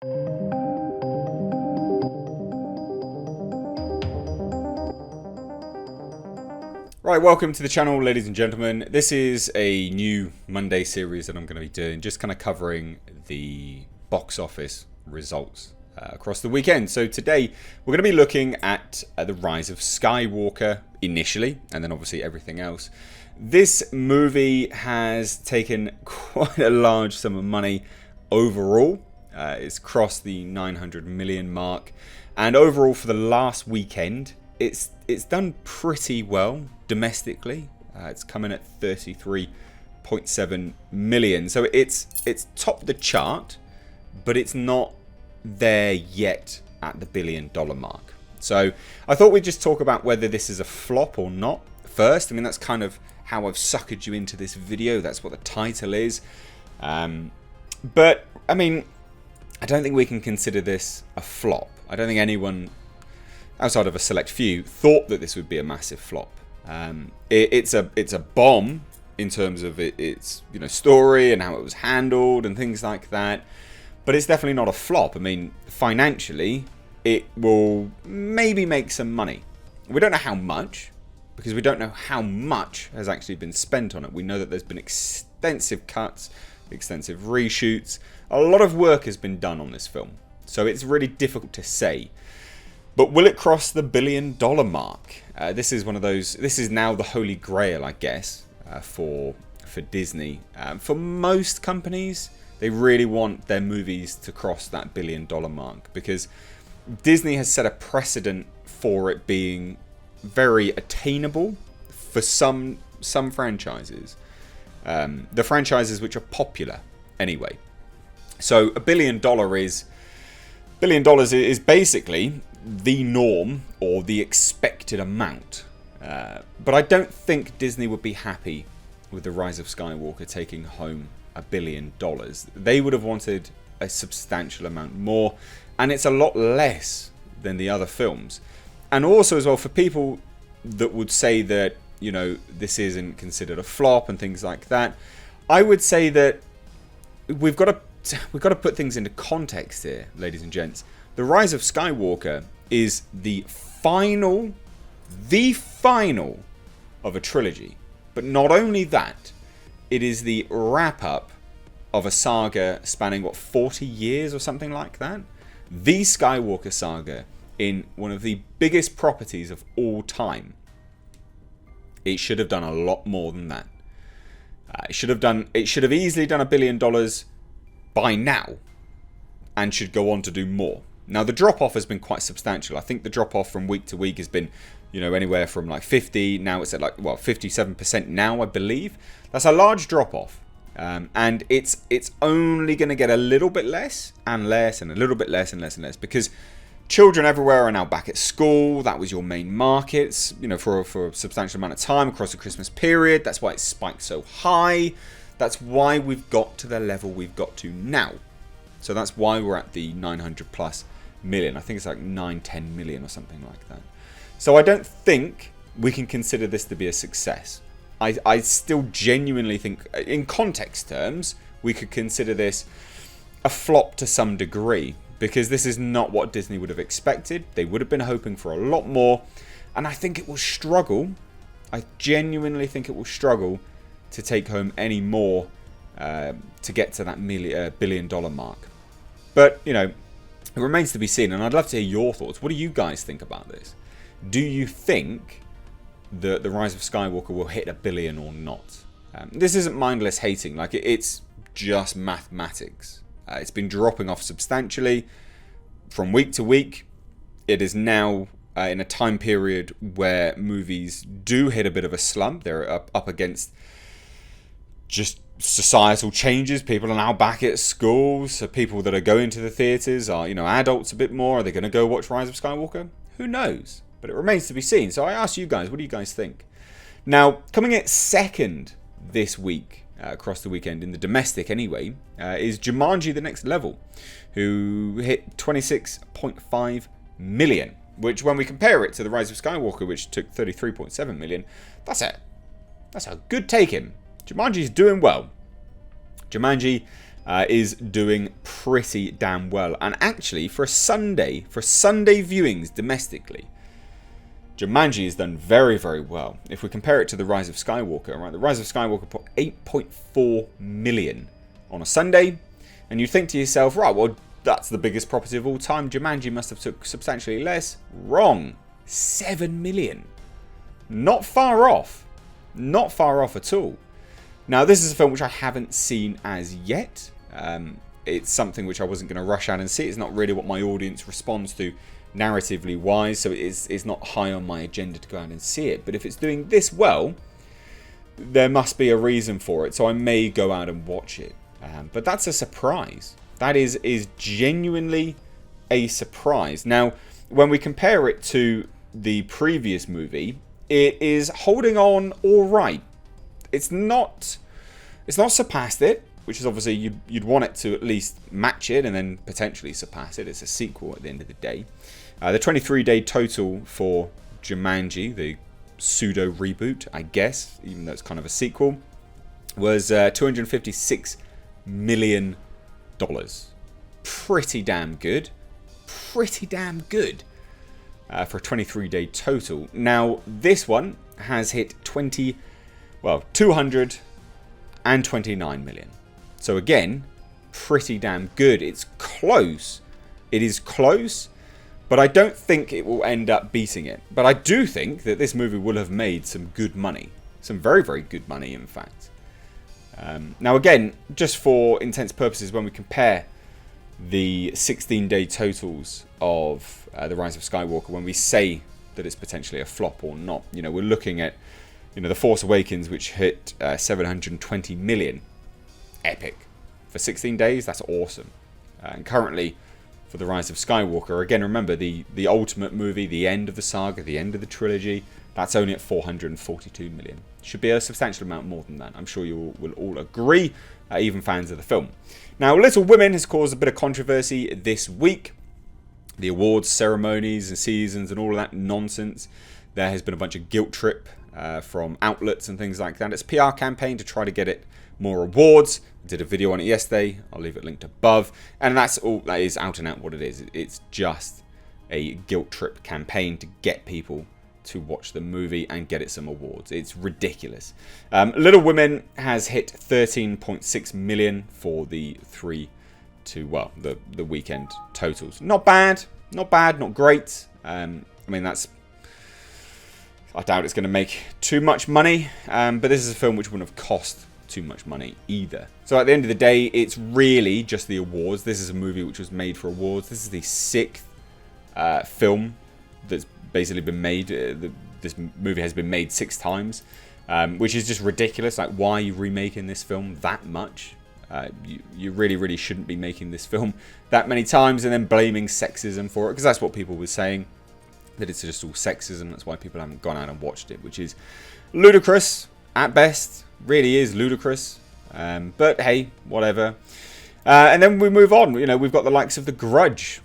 Right, welcome to the channel, ladies and gentlemen. This is a new Monday series that I'm going to be doing, just kind of covering the box office results across the weekend. So today we're going to be looking at the rise of Skywalker initially, and then obviously everything else. This movie has taken quite a large sum of money overall. It's crossed the 900 million mark, and overall for the last weekend, it's done pretty well domestically. It's coming at 33.7 million. So it's topped the chart, but it's not there yet at the $1 billion mark. So I thought we'd just talk about whether this is a flop or not first. I mean, that's kind of how I've suckered you into this video. That's what the title is. But I mean, I don't think we can consider this a flop. I don't think anyone outside of a select few thought that this would be a massive flop. It's a bomb in terms of its story and how it was handled and things like that, but it's definitely not a flop. I mean, financially, it will maybe make some money. We don't know how much, because we don't know how much has actually been spent on it. We know that there's been extensive cuts, extensive reshoots. A lot of work has been done on this film, so it's really difficult to say. But will it cross the $1 billion mark? This is one of those. This is now the holy grail, I guess, for Disney. For most companies, they really want their movies to cross that $1 billion mark, because Disney has set a precedent for it being very attainable for some franchises. The franchises which are popular, anyway. So $1 billion is basically the norm or the expected amount. But I don't think Disney would be happy with The Rise of Skywalker taking home $1 billion. They would have wanted a substantial amount more, and it's a lot less than the other films. And also as well, for people that would say that, this isn't considered a flop and things like that, I would say that we've got to put things into context here, ladies and gents. The Rise of Skywalker is the final of a trilogy. But not only that, it is the wrap-up of a saga spanning, 40 years or something like that? The Skywalker saga in one of the biggest properties of all time. It should have done a lot more than that. It should have easily done $1 billion by now, and should go on to do more. Now, the drop-off has been quite substantial. I think the drop-off from week to week has been, anywhere from like 50, now it's at 57% now, I believe. That's a large drop-off. And it's only going to get a little bit less and less and a little bit less and less and less, because children everywhere are now back at school. That was your main markets, for a substantial amount of time across the Christmas period. That's why it spiked so high. That's why we've got to the level we've got to now. So that's why we're at the 900 plus million. I think it's like 9-10 million or something like that. So I don't think we can consider this to be a success. I still genuinely think, in context terms, we could consider this a flop to some degree, because this is not what Disney would have expected. They would have been hoping for a lot more, and I think it will struggle. I genuinely think it will struggle to take home any more to get to that $1 billion mark. But, it remains to be seen, and I'd love to hear your thoughts. What do you guys think about this? Do you think that The Rise of Skywalker will hit $1 billion or not? This isn't mindless hating. It's just mathematics. It's been dropping off substantially from week to week. It is now in a time period where movies do hit a bit of a slump. They're up against just societal changes. People are now back at school, so people that are going to the theatres are, adults a bit more. Are they going to go watch Rise of Skywalker? Who knows? But it remains to be seen. So I ask you guys, what do you guys think? Now, coming at second this week, across the weekend, in the domestic anyway, is Jumanji: The Next Level, who hit 26.5 million, which when we compare it to The Rise of Skywalker, which took 33.7 million, that's a good take-in. Jumanji's doing well. Jumanji is doing pretty damn well. And actually, for Sunday viewings domestically, Jumanji has done very, very well. If we compare it to The Rise of Skywalker, right? The Rise of Skywalker put 8.4 million on a Sunday. And you think to yourself, right, well, that's the biggest property of all time. Jumanji must have took substantially less. Wrong. 7 million. Not far off. Not far off at all. Now, this is a film which I haven't seen as yet. It's something which I wasn't going to rush out and see. It's not really what my audience responds to narratively wise, so it's not high on my agenda to go out and see it. But if it's doing this well, there must be a reason for it, so I may go out and watch it. But that's a surprise. That is genuinely a surprise. Now, when we compare it to the previous movie, it is holding on all right. It's not surpassed it, which is obviously you'd want it to at least match it and then potentially surpass it. It's a sequel at the end of the day. The 23-day total for Jumanji, the pseudo reboot, I guess, even though it's kind of a sequel, was $256 million. Pretty damn good. Pretty damn good for a 23-day total. Now, this one has hit 229 million. So again, pretty damn good. It's close. It is close, but I don't think it will end up beating it. But I do think that this movie will have made some good money. Some very, very good money, in fact. Now again, just for intents purposes, when we compare the 16-day totals of The Rise of Skywalker, when we say that it's potentially a flop or not, we're looking at, The Force Awakens, which hit 720 million. Epic. For 16 days, that's awesome. And currently, for The Rise of Skywalker, again, remember, the ultimate movie, the end of the saga, the end of the trilogy, that's only at 442 million. Should be a substantial amount more than that. I'm sure you will all agree, even fans of the film. Now, Little Women has caused a bit of controversy this week. The awards ceremonies and seasons and all of that nonsense. There has been a bunch of guilt trip from outlets and things like that. It's a PR campaign to try to get it more awards. I did a video on it yesterday. I'll leave it linked above. And that's all. That is out and out what it is. It's just a guilt trip campaign to get people to watch the movie and get it some awards. It's ridiculous. Little Women has hit 13.6 million for the the weekend totals. Not bad, not great. I doubt it's going to make too much money, but this is a film which wouldn't have cost too much money either. So at the end of the day, it's really just the awards. This is a movie which was made for awards. This is the 6th film that's basically been made. This movie has been made 6 times, which is just ridiculous. Like, why are you remaking this film that much? You really shouldn't be making this film that many times and then blaming sexism for it, because that's what people were saying, that it's just all sexism. That's why people haven't gone out and watched it, which is ludicrous at best. Really is ludicrous. But hey, whatever. And then we move on. We've got the likes of The Grudge,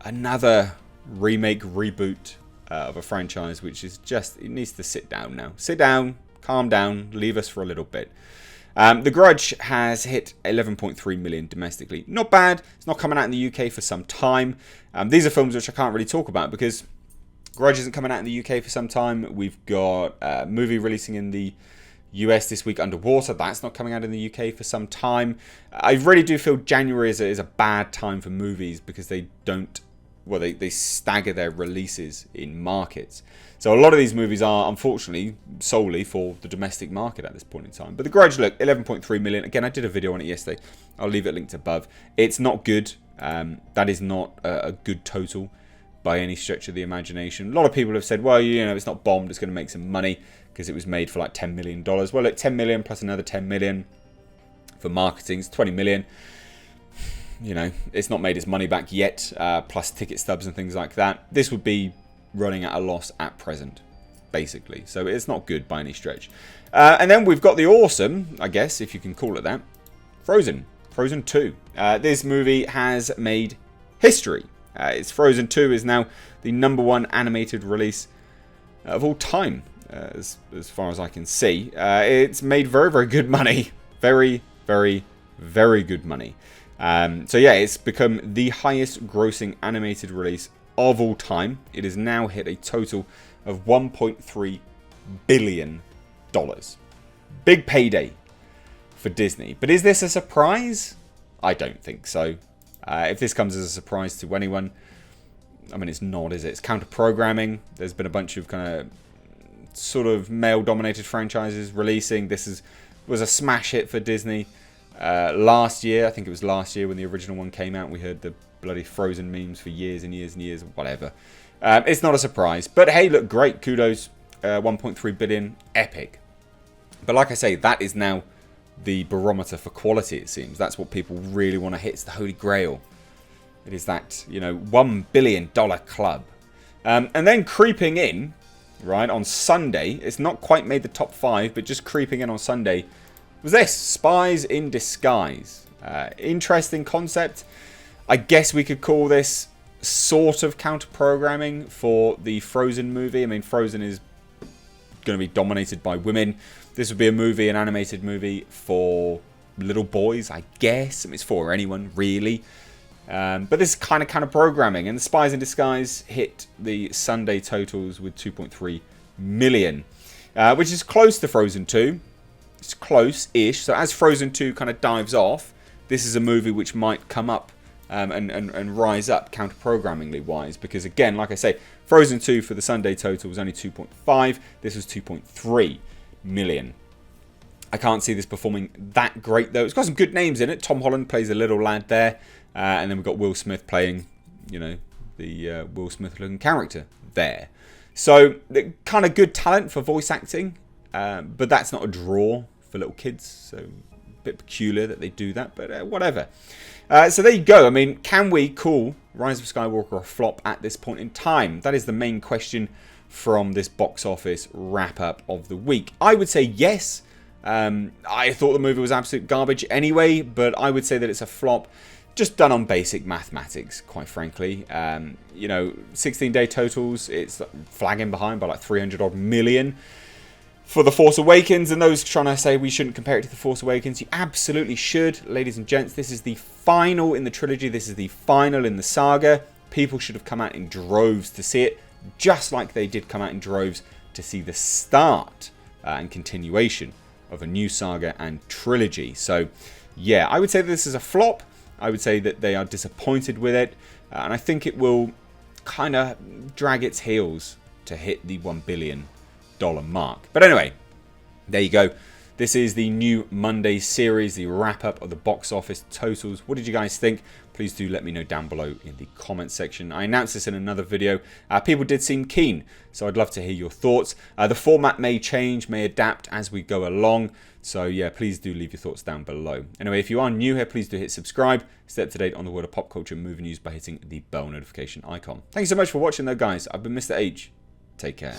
another remake, reboot of a franchise which is just, it needs to sit down now. Sit down, calm down, leave us for a little bit. The Grudge has hit 11.3 million domestically. Not bad. It's not coming out in the UK for some time. These are films which I can't really talk about because Grudge isn't coming out in the UK for some time. We've got a movie releasing in the US this week, Underwater. That's not coming out in the UK for some time. I really do feel January is a bad time for movies because they stagger their releases in markets. So a lot of these movies are, unfortunately, solely for the domestic market at this point in time. But The Grudge, look, 11.3 million. Again, I did a video on it yesterday. I'll leave it linked above. It's not good. That is not a good total by any stretch of the imagination. A lot of people have said, well, it's not bombed. It's going to make some money because it was made for like $10 million. Well, look, 10 million plus another 10 million for marketing. It's 20 million. It's not made its money back yet, plus ticket stubs and things like that. This would be running at a loss at present, basically. So it's not good by any stretch. And then we've got the awesome, I guess, if you can call it that, Frozen 2. This movie has made history. It's Frozen 2 is now the #1 animated release of all time, as far as I can see. It's made very, very good money. Very, very Very good money. So yeah, it's become the highest grossing animated release of all time. It has now hit a total of $1.3 billion. Big payday for Disney. But is this a surprise? I don't think so. If this comes as a surprise to anyone, I mean, it's not, is it? It's counter-programming. There's been a bunch of kind of sort of male-dominated franchises releasing. This was a smash hit for Disney last year. I think it was last year when the original one came out. We heard the bloody Frozen memes for years and years and years, whatever. It's not a surprise. But hey, look, great. Kudos. 1.3 billion. Epic. But like I say, that is now the barometer for quality, it seems. That's what people really want to hit. It's the holy grail. It is that, you know, $1 billion club. And then creeping in, right, on Sunday, it's not quite made the top 5, but just creeping in on Sunday, was this, Spies in Disguise. Interesting concept. I guess we could call this sort of counter-programming for the Frozen movie. I mean, Frozen is going to be dominated by women. This would be a movie, an animated movie for little boys, I guess. I mean, it's for anyone, really. But this is kind of counter-programming. And the Spies in Disguise hit the Sunday totals with 2.3 million, which is close to Frozen 2. It's close-ish. So as Frozen 2 kind of dives off, this is a movie which might come up and rise up counter-programmingly wise. Because again, like I say, Frozen 2 for the Sunday total was only 2.5. This was 2.3 million. I can't see this performing that great, though. It's got some good names in it. Tom Holland plays a little lad there. And then we've got Will Smith playing, you know, the Will Smith-looking character there. So, kind of good talent for voice acting. But that's not a draw for little kids. So, a bit peculiar that they do that. But whatever. So, there you go. I mean, can we call Rise of Skywalker a flop at this point in time? That is the main question from this box office wrap-up of the week. I would say yes. I thought the movie was absolute garbage anyway. But I would say that it's a flop. Just done on basic mathematics, quite frankly. You know, 16-day totals, it's flagging behind by like 300 odd million for The Force Awakens. And those trying to say we shouldn't compare it to The Force Awakens, you absolutely should. Ladies and gents, this is the final in the trilogy. This is the final in the saga. People should have come out in droves to see it, just like they did come out in droves to see the start and continuation of a new saga and trilogy. So, yeah, I would say that this is a flop. I would say that they are disappointed with it. And I think it will kind of drag its heels to hit the $1 billion mark. But anyway, there you go. This is the new Monday series, the wrap-up of the box office totals. What did you guys think? Please do let me know down below in the comments section. I announced this in another video. People did seem keen, so I'd love to hear your thoughts. The format may change, may adapt as we go along. So yeah, please do leave your thoughts down below. Anyway, if you are new here, please do hit subscribe. Stay up to date on the world of pop culture and movie news by hitting the bell notification icon. Thank you so much for watching though, guys. I've been Mr. H. Take care.